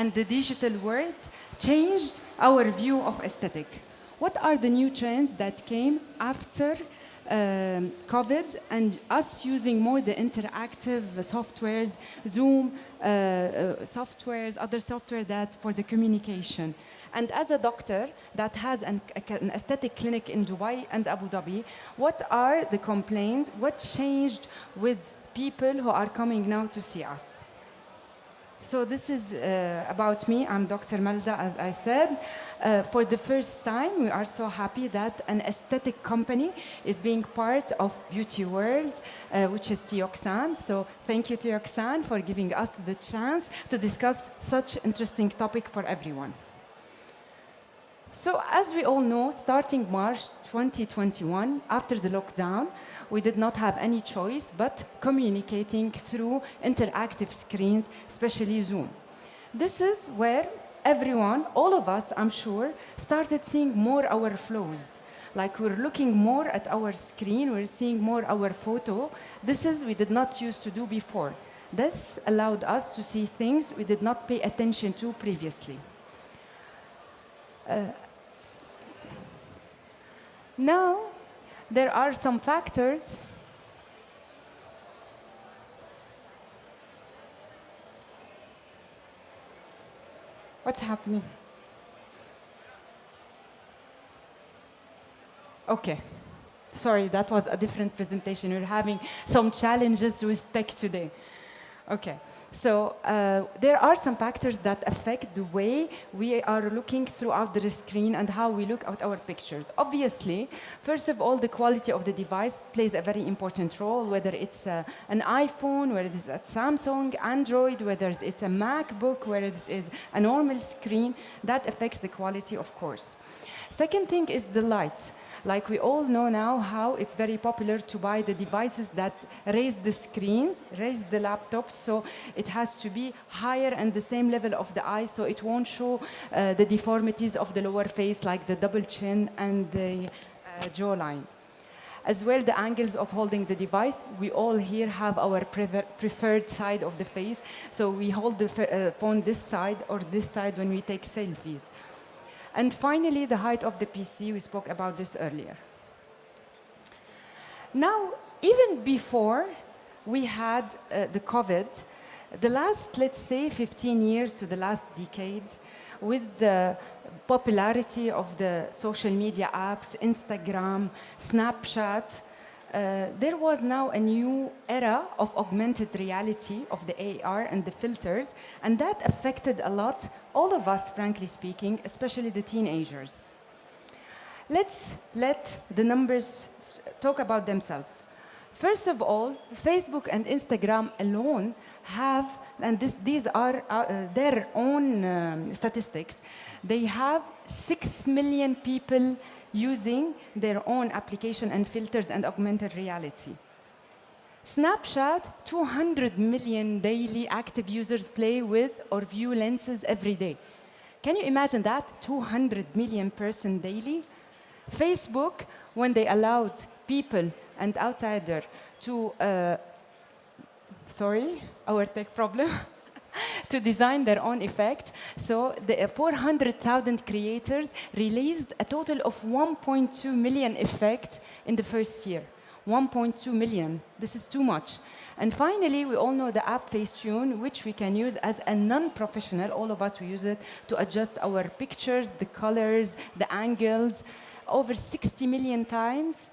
and the digital world changed our view of aesthetic. What are the new trends that came after COVID and us using more the interactive softwares, Zoom softwares, other software that for the communication? And as a doctor that has an aesthetic clinic in Dubai and Abu Dhabi, what are the complaints? What changed with people who are coming now to see us? So this is about me. I'm Dr. Malda, as I said. For the first time, we are so happy that an aesthetic company is being part of Beautyworld, which is Tioxan. So thank you, Tioxan, for giving us the chance to discuss such interesting topic for everyone. So as we all know, starting March 2021, after the lockdown, we did not have any choice but communicating through interactive screens, especially Zoom. This is where everyone, all of us, I'm sure, started seeing more our flows. Like we're looking more at our screen, we're seeing more our photo. This is we did not used to do before. This allowed us to see things we did not pay attention to previously. Now, there are some factors. What's happening? Okay. Sorry, that was a different presentation. We're having some challenges with tech today. Okay. So there are some factors that affect the way we are looking throughout the screen and how we look at our pictures. Obviously, first of all, the quality of the device plays a very important role, whether it's an iPhone, whether it's a Samsung, Android, whether it's a MacBook, whether it is a normal screen, that affects the quality, of course. Second thing is the light. Like we all know now how it's very popular to buy the devices that raise the screens, raise the laptops, so it has to be higher and the same level of the eye, so it won't show the deformities of the lower face, like the double chin and the jawline. As well, the angles of holding the device. We all here have our preferred side of the face, so we hold the phone this side or this side when we take selfies. And finally, the height of the PC, we spoke about this earlier. Now, even before we had the COVID, the last, let's say, 15 years to the last decade, with the popularity of the social media apps, Instagram, Snapchat, there was now a new era of augmented reality, of the AR and the filters, and that affected a lot, all of us, frankly speaking, especially the teenagers. Let's let the numbers talk about themselves. First of all, Facebook and Instagram alone have, and these are their own statistics, they have 6 million people using their own application and filters and augmented reality. Snapchat, 200 million daily active users play with or view lenses every day. Can you imagine that? 200 million person daily? Facebook, when they allowed people and outsider to, sorry, our tech problem, to design their own effect. So the 400,000 creators released a total of 1.2 million effects in the first year. 1.2 million. This is too much. And finally, we all know the app Facetune, which we can use as a non-professional. All of us, we use it to adjust our pictures, the colors, the angles, over 60 million times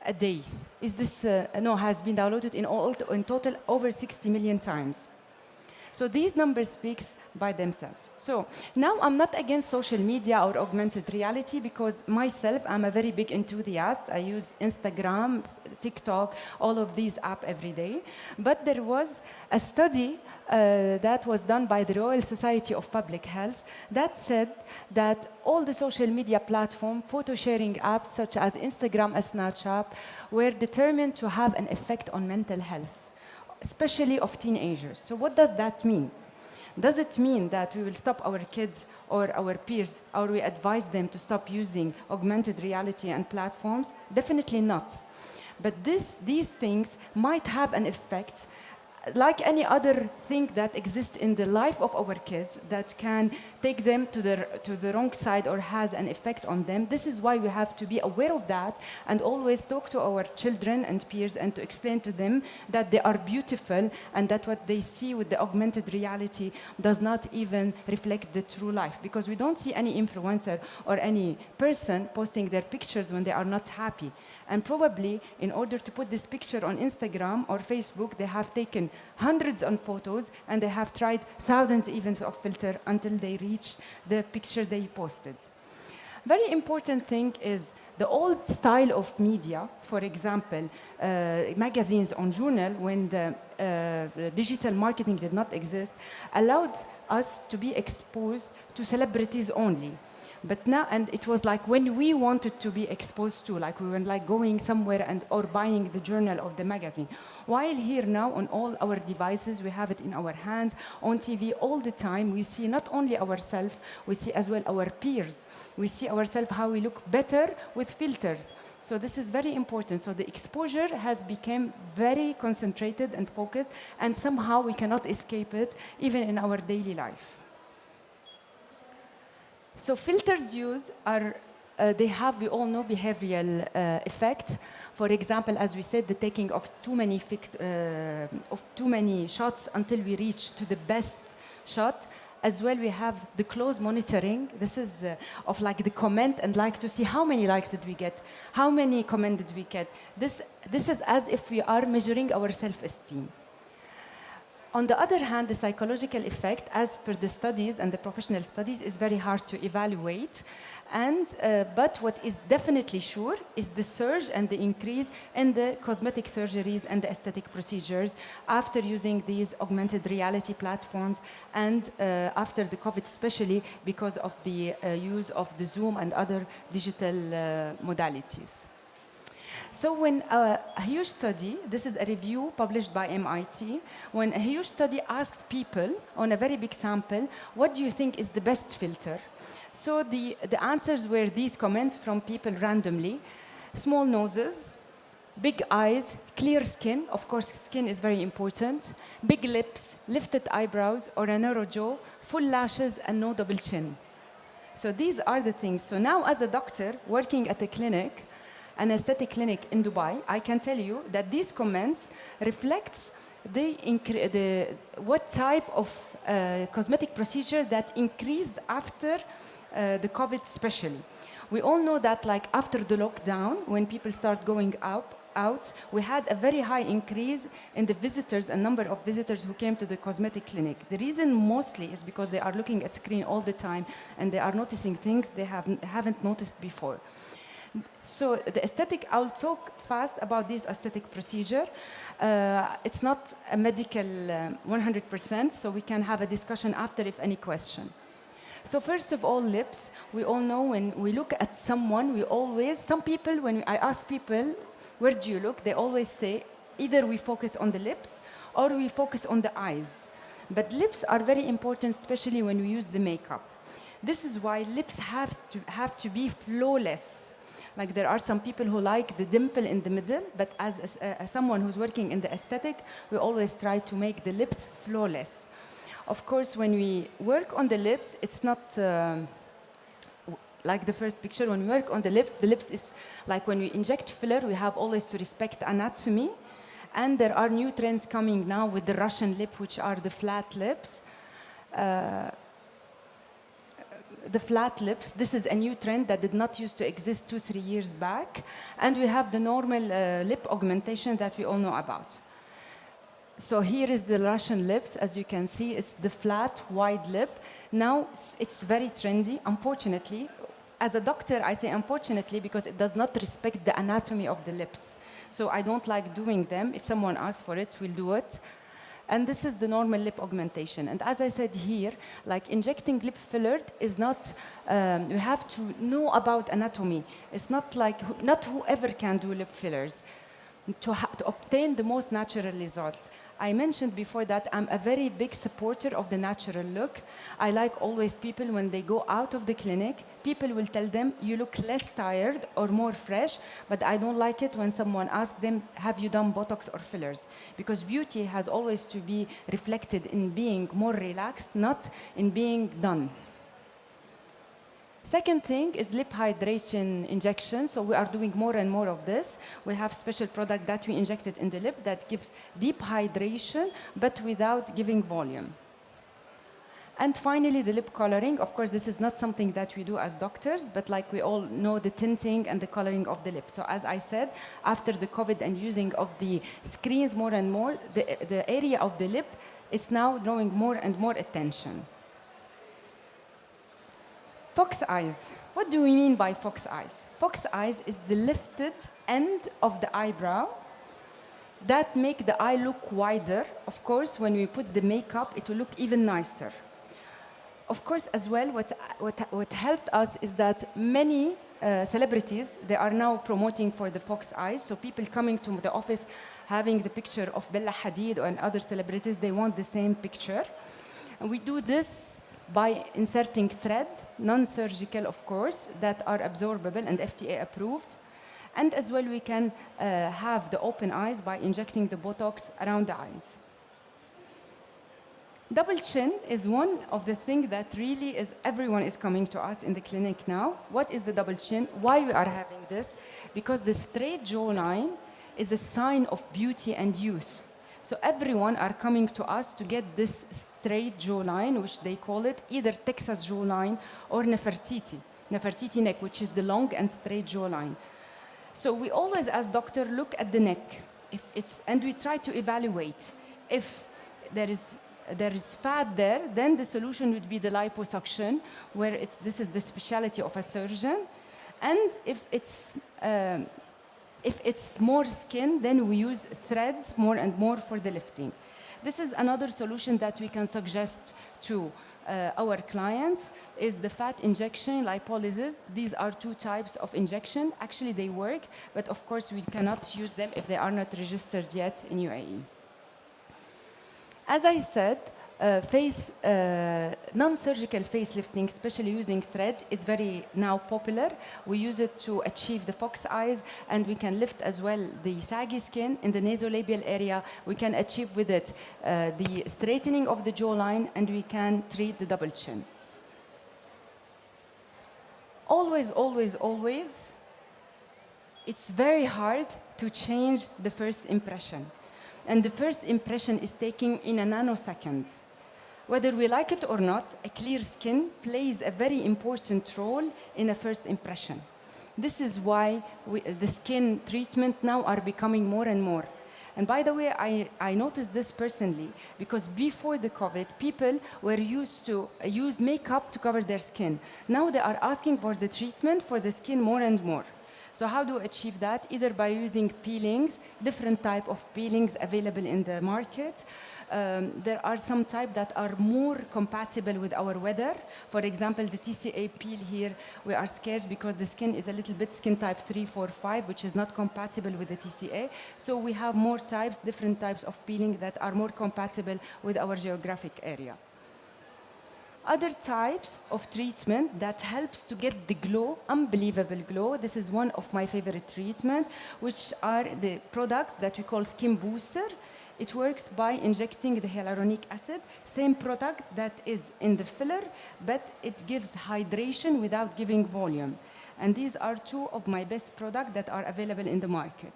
a day. Is this, has been downloaded in total over 60 million times. So these numbers speak by themselves. So now I'm not against social media or augmented reality because myself, I'm a very big enthusiast. I use Instagram, TikTok, all of these apps every day. But there was a study that was done by the Royal Society of Public Health that said that all the social media platform, photo sharing apps such as Instagram and Snapchat were determined to have an effect on mental health, especially of teenagers. So what does that mean? Does it mean that we will stop our kids or our peers, or we advise them to stop using augmented reality and platforms? Definitely not. But these things might have an effect like any other thing that exists in the life of our kids that can take them to the wrong side or has an effect on them, this is why we have to be aware of that and always talk to our children and peers and to explain to them that they are beautiful and that what they see with the augmented reality does not even reflect the true life. Because we don't see any influencer or any person posting their pictures when they are not happy. And probably, in order to put this picture on Instagram or Facebook, they have taken hundreds of photos and they have tried thousands even of filters until they reach the picture they posted. Very important thing is the old style of media, for example, magazines or journal, when the digital marketing did not exist, allowed us to be exposed to celebrities only. But now, and it was like when we wanted to be exposed to, like we were like going somewhere and or buying the journal of the magazine. While here now on all our devices, we have it in our hands, on TV all the time, we see not only ourselves, we see as well our peers. We see ourselves how we look better with filters. So this is very important. So the exposure has become very concentrated and focused, and somehow we cannot escape it even in our daily life. So filters used are, they have, we all know, behavioral effects. For example, as we said, the taking of too many shots until we reach to the best shot. As well, we have the close monitoring. This is of like the comment and like to see how many likes did we get, how many comments did we get. This is as if we are measuring our self-esteem. On the other hand, the psychological effect, as per the studies and the professional studies, is very hard to evaluate. But what is definitely sure is the surge and the increase in the cosmetic surgeries and the aesthetic procedures after using these augmented reality platforms and after the COVID, especially because of the use of the Zoom and other digital modalities. So when a huge study, this is a review published by MIT, when a huge study asked people on a very big sample, what do you think is the best filter? So the answers were these comments from people randomly: small noses, big eyes, clear skin, of course skin is very important, big lips, lifted eyebrows or a narrow jaw, full lashes and no double chin. So these are the things. So now as a doctor working at a clinic, an aesthetic clinic in Dubai, I can tell you that these comments reflects what type of cosmetic procedure that increased after the COVID especially. We all know that like after the lockdown, when people start going out, we had a very high increase in the visitors and number of visitors who came to the cosmetic clinic. The reason mostly is because they are looking at screen all the time and they are noticing things they haven't noticed before. So the aesthetic, I'll talk fast about this aesthetic procedure. It's not a medical 100%, so we can have a discussion after if any question. So first of all, lips. We all know when we look at someone, some people, when I ask people, where do you look? They always say, either we focus on the lips or we focus on the eyes. But lips are very important, especially when we use the makeup. This is why lips have to be flawless. Like there are some people who like the dimple in the middle, but as someone who's working in the aesthetic, we always try to make the lips flawless. Of course, when we work on the lips, it's not like the first picture. When we work on the lips is like when we inject filler, we have always to respect anatomy. And there are new trends coming now with the Russian lip, which are the flat lips. The flat lips, this is a new trend that did not used to exist 2-3 years back. And we have the normal lip augmentation that we all know about. So here is the Russian lips. As you can see, it's the flat, wide lip. Now, it's very trendy, unfortunately. As a doctor, I say unfortunately because it does not respect the anatomy of the lips. So I don't like doing them. If someone asks for it, we'll do it. And this is the normal lip augmentation. And as I said here, like injecting lip filler is not, you have to know about anatomy. It's not like, not whoever can do lip fillers. To obtain the most natural results. I mentioned before that I'm a very big supporter of the natural look. I like always people, when they go out of the clinic, people will tell them, you look less tired or more fresh, but I don't like it when someone asks them, have you done Botox or fillers? Because beauty has always to be reflected in being more relaxed, not in being done. Second thing is lip hydration injection. So we are doing more and more of this. We have special product that we injected in the lip that gives deep hydration, but without giving volume. And finally, the lip coloring. Of course, this is not something that we do as doctors, but like we all know, the tinting and the coloring of the lip. So as I said, after the COVID and using of the screens more and more, the area of the lip is now drawing more and more attention. Fox eyes. What do we mean by fox eyes? Fox eyes is the lifted end of the eyebrow that make the eye look wider. Of course, when we put the makeup, it will look even nicer. Of course, as well, what helped us is that many celebrities, they are now promoting for the fox eyes. So people coming to the office having the picture of Bella Hadid and other celebrities, they want the same picture. And we do this by inserting thread, non-surgical, of course, that are absorbable and FDA approved. And as well, we can have the open eyes by injecting the Botox around the eyes. Double chin is one of the things that really is, everyone is coming to us in the clinic now. What is the double chin? Why we are having this? Because the straight jawline is a sign of beauty and youth. So everyone are coming to us to get this straight jawline, which they call it either Texas jawline or Nefertiti neck, which is the long and straight jawline. So we always, as doctor, look at the neck, and we try to evaluate. If there is fat there, then the solution would be the liposuction, where this is the specialty of a surgeon. And if it's more skin, then we use threads more and more for the lifting. This is another solution that we can suggest to our clients, is the fat injection, lipolysis. These are two types of injection. Actually, they work, but of course, we cannot use them if they are not registered yet in UAE. As I said, non-surgical facelifting, especially using thread, is very now popular. We use it to achieve the fox eyes, and we can lift as well the saggy skin in the nasolabial area. We can achieve with it the straightening of the jawline, and we can treat the double chin. Always, always, always, it's very hard to change the first impression. And the first impression is taken in a nanosecond. Whether we like it or not, a clear skin plays a very important role in a first impression. This is why the skin treatment now are becoming more and more. And by the way, I noticed this personally, because before the COVID, people were used to use makeup to cover their skin. Now they are asking for the treatment for the skin more and more. So how do we achieve that? Either by using peelings, different type of peelings available in the market. There are some type that are more compatible with our weather. For example, the TCA peel here, we are scared because the skin is a little bit skin type 3, 4, 5, which is not compatible with the TCA. So we have more types, different types of peeling that are more compatible with our geographic area. Other types of treatment that helps to get the glow, unbelievable glow. This is one of my favorite treatment, which are the products that we call skin booster. It works by injecting the hyaluronic acid, same product that is in the filler, but it gives hydration without giving volume. And these are two of my best products that are available in the market.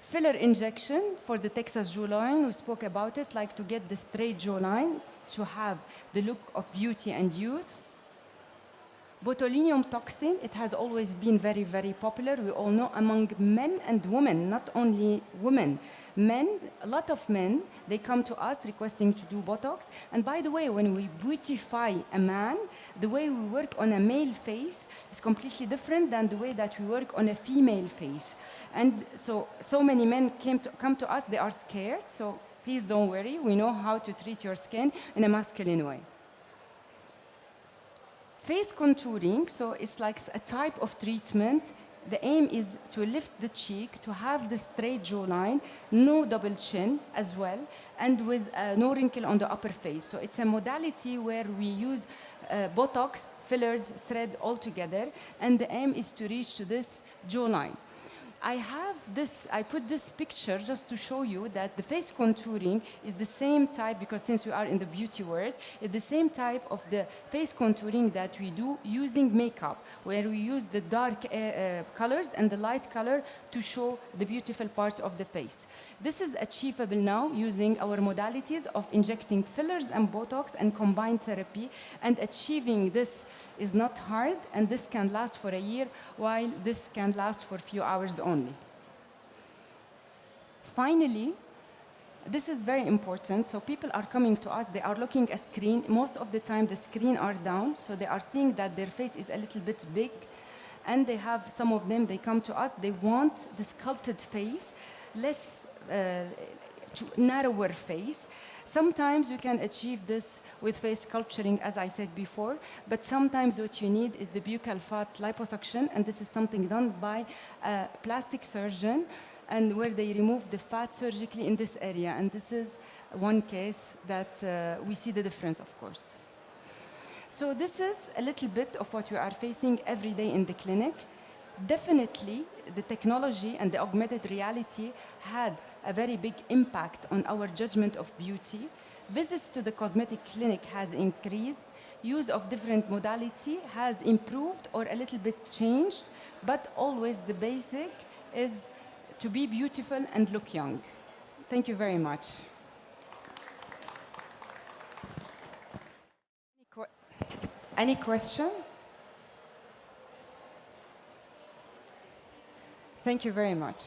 Filler injection for the Texas jawline, we spoke about it, like to get the straight jawline, to have the look of beauty and youth. Botulinum toxin, it has always been very, very popular. We all know among men and women, not only women. Men, a lot of men, they come to us requesting to do Botox. And by the way, when we beautify a man, the way we work on a male face is completely different than the way that we work on a female face. And so many men come to us, they are scared. So please don't worry, we know how to treat your skin in a masculine way. Face contouring, so it's like a type of treatment the aim is to lift the cheek, to have the straight jawline, no double chin as well, and with no wrinkle on the upper face. So it's a modality where we use Botox, fillers, thread all together, and the aim is to reach to this jawline. I put this picture just to show you that the face contouring is the same type, because since we are in the beauty world, it's the same type of the face contouring that we do using makeup, where we use the dark colors and the light color to show the beautiful parts of the face. This is achievable now using our modalities of injecting fillers and Botox and combined therapy, and achieving this is not hard, and this can last for a year, while this can last for a few hours only. Finally, this is very important. So people are coming to us, they are looking at screen. Most of the time the screen are down, so they are seeing that their face is a little bit big, and they have, some of them, they come to us, they want the sculpted face, less narrower face. Sometimes you can achieve this with face sculpturing, as I said before, but sometimes what you need is the Buccal Fat Liposuction, and this is something done by a plastic surgeon, and where they remove the fat surgically in this area. And this is one case that we see the difference, of course. So this is a little bit of what we are facing every day in the clinic. Definitely, the technology and the augmented reality had a very big impact on our judgment of beauty. Visits to the cosmetic clinic has increased. Use of different modality has improved or a little bit changed, but always the basic is to be beautiful and look young. Thank you very much. Any question? Thank you very much.